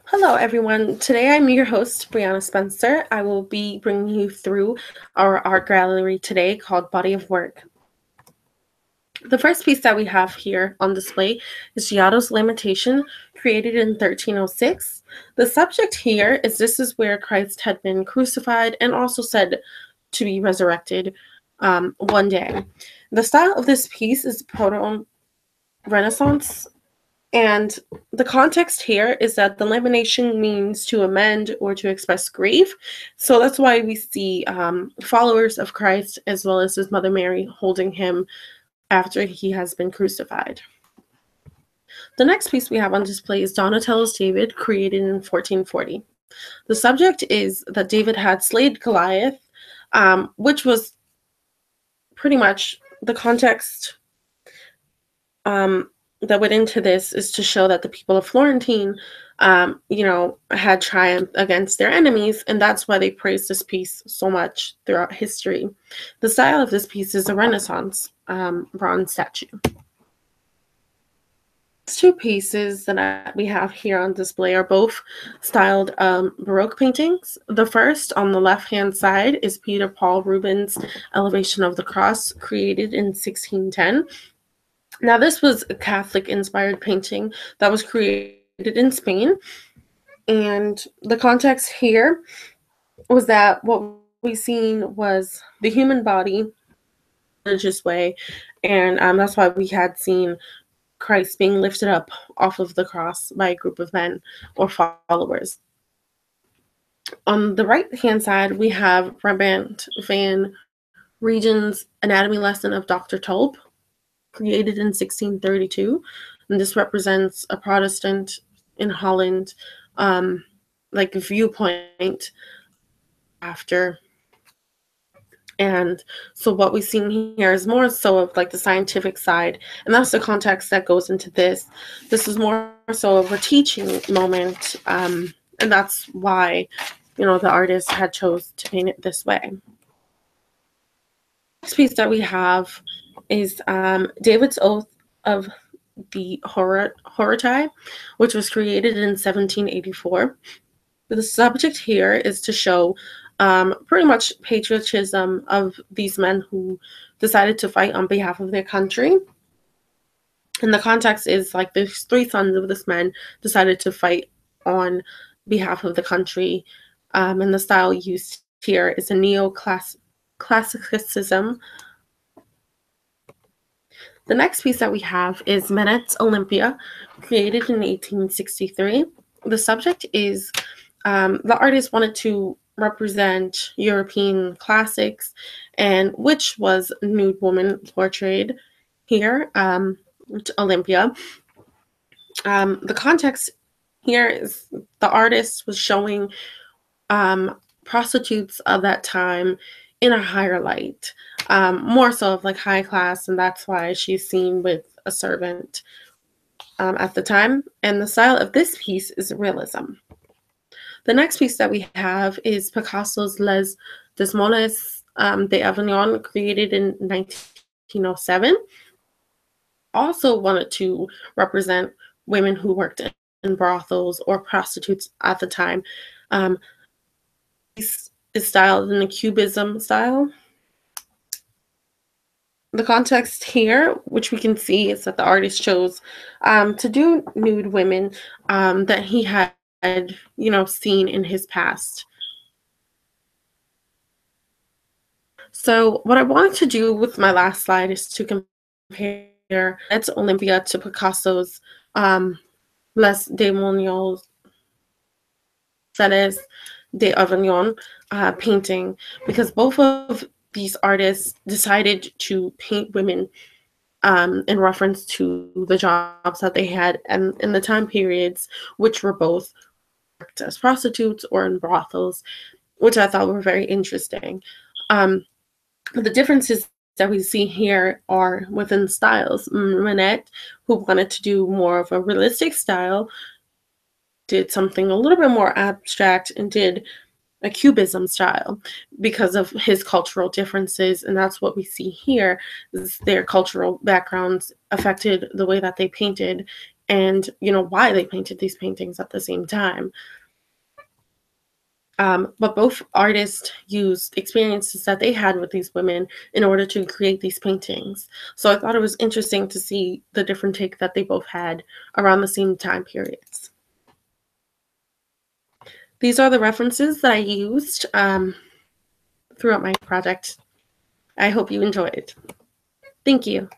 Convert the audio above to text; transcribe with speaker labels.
Speaker 1: Hello, everyone. Today I'm your host, Brianna Spencer. I will be bringing you through our art gallery today called Body of Work. The first piece that we have here on display is Giotto's Lamentation, created in 1306. The subject here is this is where Christ had been crucified and also said to be resurrected one day. The style of this piece is proto-Renaissance. And the context here is that the lamentation means to amend or to express grief. So that's why we see followers of Christ as well as his mother Mary holding him after he has been crucified. The next piece we have on display is Donatello's David, created in 1440. The subject is that David had slayed Goliath, which was pretty much the context that went into this is to show that the people of Florentine, had triumphed against their enemies, and that's why they praised this piece so much throughout history. The style of this piece is a Renaissance bronze statue. These two pieces that we have here on display are both styled Baroque paintings. The first on the left-hand side is Peter Paul Rubens' Elevation of the Cross, created in 1610. Now, this was a Catholic-inspired painting that was created in Spain, and the context here was that what we seen was the human body in a religious way, and that's why we had seen Christ being lifted up off of the cross by a group of men or followers. On the right-hand side, we have Rembrandt van Riegen's Anatomy Lesson of Dr. Tulp, created in 1632, and this represents a Protestant in Holland, viewpoint after. And so what we've seen here is more so of like the scientific side, and that's the context that goes into this. This is more so of a teaching moment, and that's why, the artist had chose to paint it this way. Next piece that we have is David's Oath of the Horatii, which was created in 1784. The subject here is to show pretty much patriotism of these men who decided to fight on behalf of their country. And the context is like there's three sons of this man decided to fight on behalf of the country. And the style used here is a neoclassicism. The next piece that we have is Manet's Olympia, created in 1863. The subject is the artist wanted to represent European classics, and which was a nude woman portrayed here, Olympia. The context here is the artist was showing prostitutes of that time in a higher light, more so of like high class, and that's why she's seen with a servant at the time. And the style of this piece is realism. The next piece that we have is Picasso's Les Desmoulins d'Avignon, created in 1907. Also wanted to represent women who worked in brothels or prostitutes at the time. This is styled in the Cubism style. The context here, which we can see, is that the artist chose to do nude women that he had, seen in his past. So what I wanted to do with my last slide is to compare Manet's Olympia to Picasso's Les Démonios d'Avignon painting, because both of these artists decided to paint women in reference to the jobs that they had and in the time periods, which were both worked as prostitutes or in brothels, which I thought were very interesting. The differences that we see here are within styles. Manet, who wanted to do more of a realistic style, did something a little bit more abstract and did a Cubism style because of his cultural differences, and that's what we see here, is their cultural backgrounds affected the way that they painted and why they painted these paintings at the same time. But both artists used experiences that they had with these women in order to create these paintings. So I thought it was interesting to see the different take that they both had around the same time periods. These are the references that I used throughout my project. I hope you enjoyed. Thank you.